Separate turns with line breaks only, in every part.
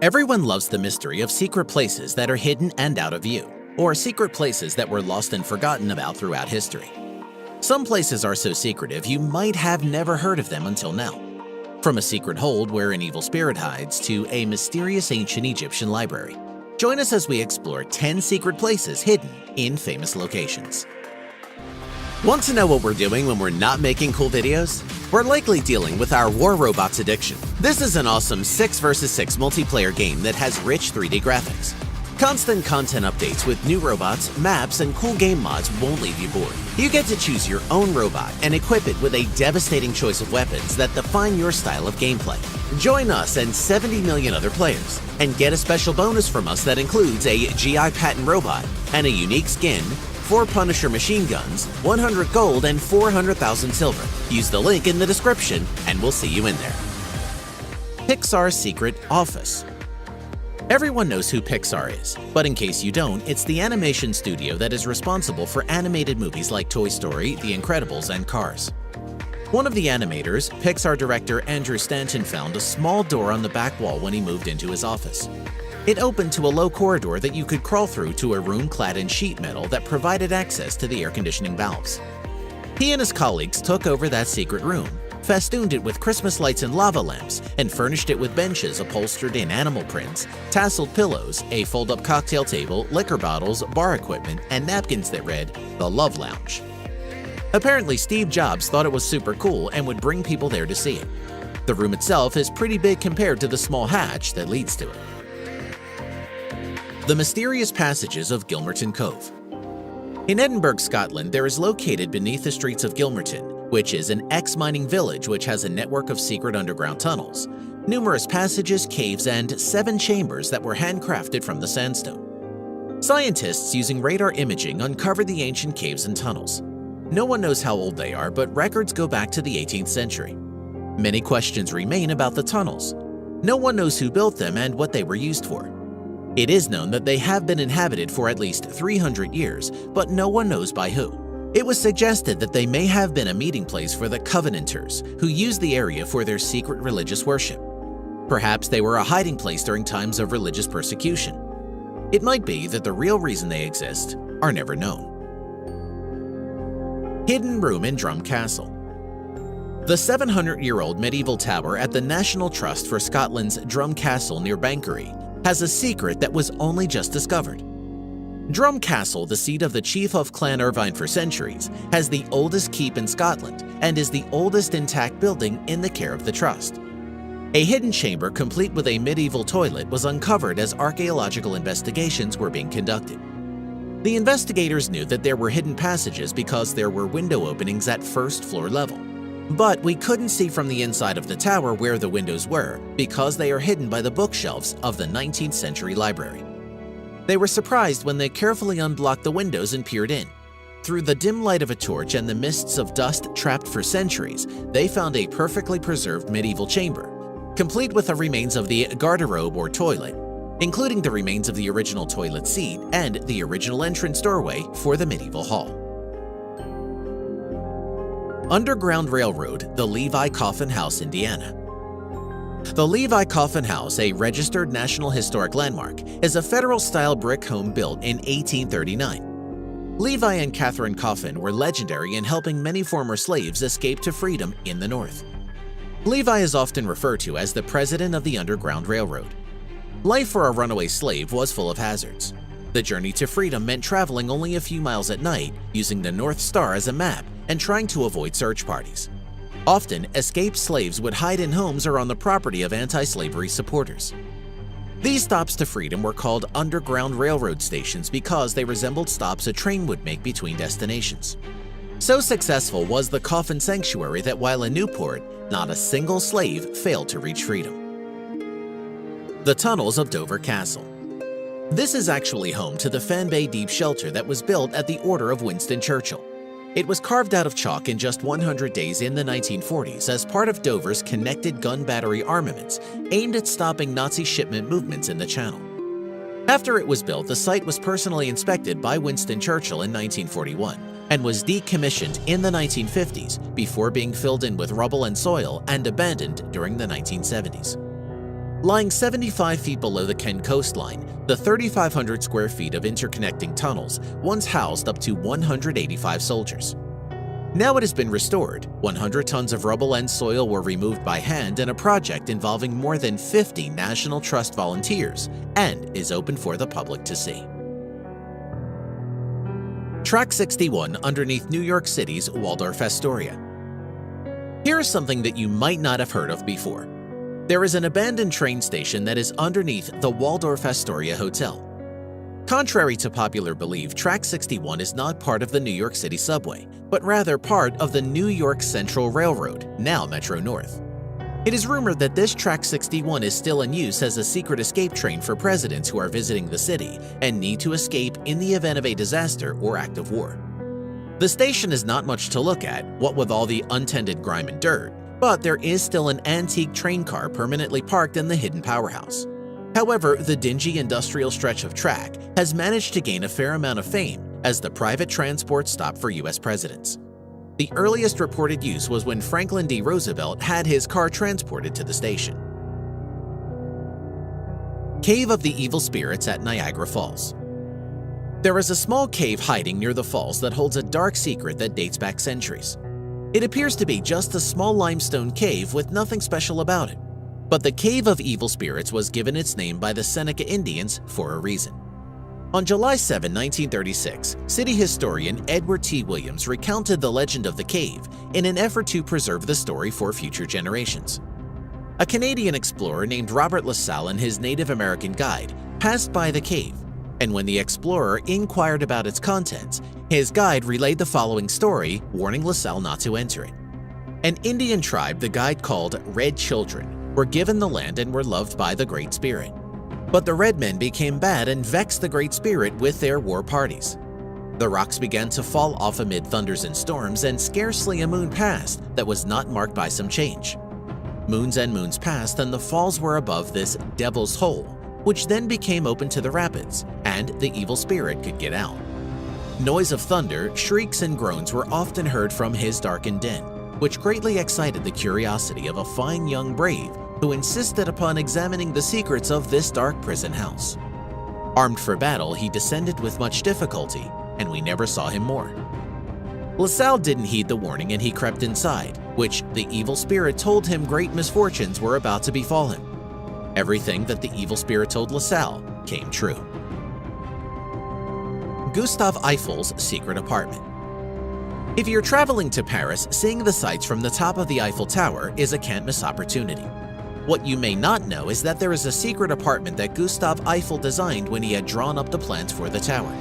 Everyone loves the mystery of secret places that are hidden and out of view, or secret places that were lost and forgotten about throughout history. Some places are so secretive you might have never heard of them until now. From a secret hold where an evil spirit hides to a mysterious ancient Egyptian library. Join us as we explore 10 secret places hidden in famous locations. Want to know what we're doing when we're not making cool videos? We're likely dealing with our War Robots addiction. This is an awesome 6 vs 6 multiplayer game that has rich 3D graphics. Constant content updates with new robots, maps, and cool game mods won't leave you bored. You get to choose your own robot and equip it with a devastating choice of weapons that define your style of gameplay. Join us and 70 million other players, and get a special bonus from us that includes a GI patent robot and a unique skin, 4 Punisher machine guns, 100 gold, and 400,000 silver. Use the link in the description and we'll see you in there. Pixar's Secret Office. Everyone knows who Pixar is, but in case you don't, it's the animation studio that is responsible for animated movies like Toy Story, The Incredibles, and Cars. One of the animators, Pixar director Andrew Stanton, found a small door on the back wall when he moved into his office. It opened to a low corridor that you could crawl through to a room clad in sheet metal that provided access to the air conditioning valves. He and his colleagues took over that secret room, festooned it with Christmas lights and lava lamps, and furnished it with benches upholstered in animal prints, tasseled pillows, a fold-up cocktail table, liquor bottles, bar equipment, and napkins that read, "The Love Lounge." Apparently, Steve Jobs thought it was super cool and would bring people there to see it. The room itself is pretty big compared to the small hatch that leads to it. The Mysterious Passages of Gilmerton Cove. In Edinburgh, Scotland, there is located beneath the streets of Gilmerton, which is an ex-mining village which has a network of secret underground tunnels, numerous passages, caves, and 7 chambers that were handcrafted from the sandstone. Scientists using radar imaging uncovered the ancient caves and tunnels. No one knows how old they are, but records go back to the 18th century. Many questions remain about the tunnels. No one knows who built them and what they were used for. It is known that they have been inhabited for at least 300 years, but no one knows by who. It was suggested that they may have been a meeting place for the Covenanters, who used the area for their secret religious worship. Perhaps they were a hiding place during times of religious persecution. It might be that the real reason they exist are never known. Hidden Room in Drum Castle. The 700-year-old medieval tower at the National Trust for Scotland's Drum Castle near Banchory has a secret that was only just discovered. Drum Castle, the seat of the chief of Clan Irvine for centuries, has the oldest keep in Scotland and is the oldest intact building in the care of the Trust. A hidden chamber complete with a medieval toilet was uncovered as archaeological investigations were being conducted. The investigators knew that there were hidden passages because there were window openings at first floor level. But we couldn't see from the inside of the tower where the windows were because they are hidden by the bookshelves of the 19th century library. They were surprised when they carefully unblocked the windows and peered in. Through the dim light of a torch and the mists of dust trapped for centuries, they found a perfectly preserved medieval chamber, complete with the remains of the garderobe or toilet, including the remains of the original toilet seat and the original entrance doorway for the medieval hall. Underground Railroad, the Levi Coffin House, Indiana. The Levi Coffin House, a registered National Historic Landmark, is a federal-style brick home built in 1839. Levi and Catherine Coffin were legendary in helping many former slaves escape to freedom in the North. Levi is often referred to as the president of the Underground Railroad. Life for a runaway slave was full of hazards. The journey to freedom meant traveling only a few miles at night, using the North Star as a map, and trying to avoid search parties. Often, escaped slaves would hide in homes or on the property of anti-slavery supporters. These stops to freedom were called Underground Railroad stations because they resembled stops a train would make between destinations. So successful was the Coffin Sanctuary that while in Newport, not a single slave failed to reach freedom. The Tunnels of Dover Castle. This is actually home to the Fan Bay Deep Shelter that was built at the order of Winston Churchill. It was carved out of chalk in just 100 days in the 1940s as part of Dover's connected gun battery armaments aimed at stopping Nazi shipment movements in the Channel. After it was built, the site was personally inspected by Winston Churchill in 1941 and was decommissioned in the 1950s before being filled in with rubble and soil and abandoned during the 1970s. Lying 75 feet below the Kent coastline, the 3,500 square feet of interconnecting tunnels once housed up to 185 soldiers. Now it has been restored, 100 tons of rubble and soil were removed by hand in a project involving more than 50 National Trust volunteers and is open for the public to see. Track 61 underneath New York City's Waldorf Astoria. Here is something that you might not have heard of before. There is an abandoned train station that is underneath the Waldorf Astoria Hotel. Contrary to popular belief, Track 61 is not part of the New York City subway, but rather part of the New York Central Railroad, now Metro North. It is rumored that this Track 61 is still in use as a secret escape train for presidents who are visiting the city and need to escape in the event of a disaster or act of war. The station is not much to look at, what with all the untended grime and dirt, but there is still an antique train car permanently parked in the hidden powerhouse. However, the dingy industrial stretch of track has managed to gain a fair amount of fame as the private transport stop for U.S. presidents. The earliest reported use was when Franklin D. Roosevelt had his car transported to the station. Cave of the Evil Spirits at Niagara Falls. There is a small cave hiding near the falls that holds a dark secret that dates back centuries. It appears to be just a small limestone cave with nothing special about it. But the Cave of Evil Spirits was given its name by the Seneca Indians for a reason. On July 7, 1936, city historian Edward T. Williams recounted the legend of the cave in an effort to preserve the story for future generations. A Canadian explorer named Robert LaSalle and his Native American guide passed by the cave, and when the explorer inquired about its contents, his guide relayed the following story, warning LaSalle not to enter it. An Indian tribe the guide called Red Children were given the land and were loved by the Great Spirit. But the Red Men became bad and vexed the Great Spirit with their war parties. The rocks began to fall off amid thunders and storms, and scarcely a moon passed that was not marked by some change. Moons and moons passed, and the falls were above this Devil's Hole, which then became open to the rapids, and the evil spirit could get out. Noise of thunder, shrieks, and groans were often heard from his darkened den, which greatly excited the curiosity of a fine young brave who insisted upon examining the secrets of this dark prison house. Armed for battle, he descended with much difficulty, and we never saw him more. LaSalle didn't heed the warning and he crept inside, which the evil spirit told him great misfortunes were about to befall him. Everything that the evil spirit told LaSalle came true. Gustave Eiffel's secret apartment. If you're traveling to Paris, seeing the sights from the top of the Eiffel Tower is a can't-miss opportunity. What you may not know is that there is a secret apartment that Gustave Eiffel designed when he had drawn up the plans for the tower.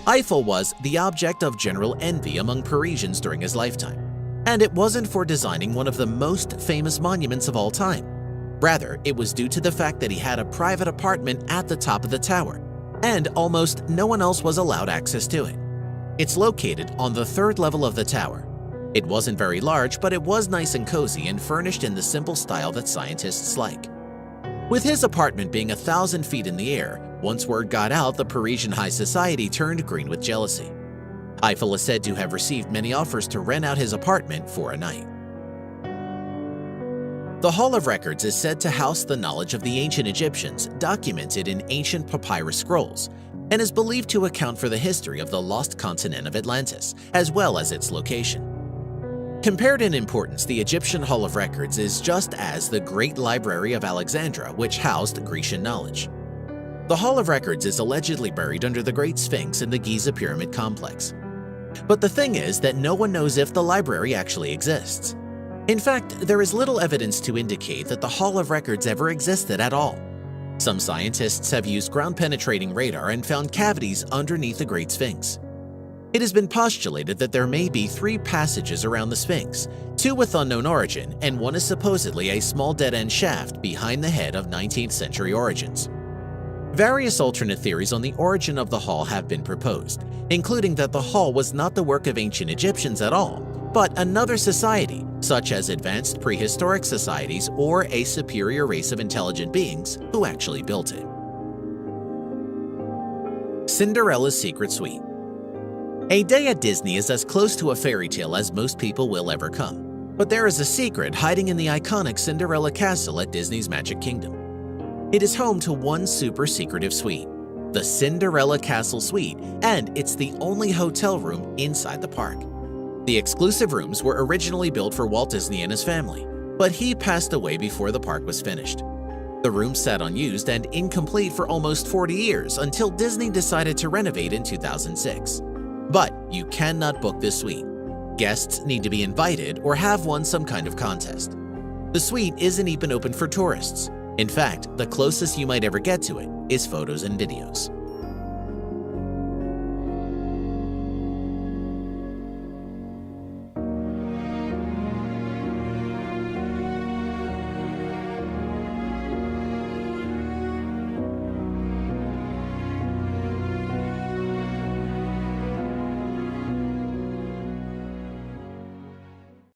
Eiffel was the object of general envy among Parisians during his lifetime, and it wasn't for designing one of the most famous monuments of all time. Rather, it was due to the fact that he had a private apartment at the top of the tower, and almost no one else was allowed access to it. It's located on the third level of the tower. It wasn't very large, but it was nice and cozy and furnished in the simple style that scientists like. With his apartment being 1,000 feet in the air, once word got out, the Parisian high society turned green with jealousy. Eiffel is said to have received many offers to rent out his apartment for a night. The Hall of Records is said to house the knowledge of the ancient Egyptians documented in ancient papyrus scrolls, and is believed to account for the history of the lost continent of Atlantis, as well as its location. Compared in importance, the Egyptian Hall of Records is just as the Great Library of Alexandria, which housed Grecian knowledge. The Hall of Records is allegedly buried under the Great Sphinx in the Giza Pyramid Complex. But the thing is that no one knows if the library actually exists. In fact, there is little evidence to indicate that the Hall of Records ever existed at all. Some scientists have used ground-penetrating radar and found cavities underneath the Great Sphinx. It has been postulated that there may be 3 passages around the Sphinx, 2 with unknown origin, and 1 is supposedly a small dead-end shaft behind the head of 19th century origins. Various alternate theories on the origin of the hall have been proposed, including that the hall was not the work of ancient Egyptians at all, but another society, such as advanced prehistoric societies or a superior race of intelligent beings who actually built it. Cinderella's Secret Suite. A day at Disney is as close to a fairy tale as most people will ever come. But there is a secret hiding in the iconic Cinderella Castle at Disney's Magic Kingdom. It is home to one super secretive suite, the Cinderella Castle Suite, and it's the only hotel room inside the park. The exclusive rooms were originally built for Walt Disney and his family, but he passed away before the park was finished. The room sat unused and incomplete for almost 40 years until Disney decided to renovate in 2006. But you cannot book this suite. Guests need to be invited or have won some kind of contest. The suite isn't even open for tourists. In fact, the closest you might ever get to it is photos and videos.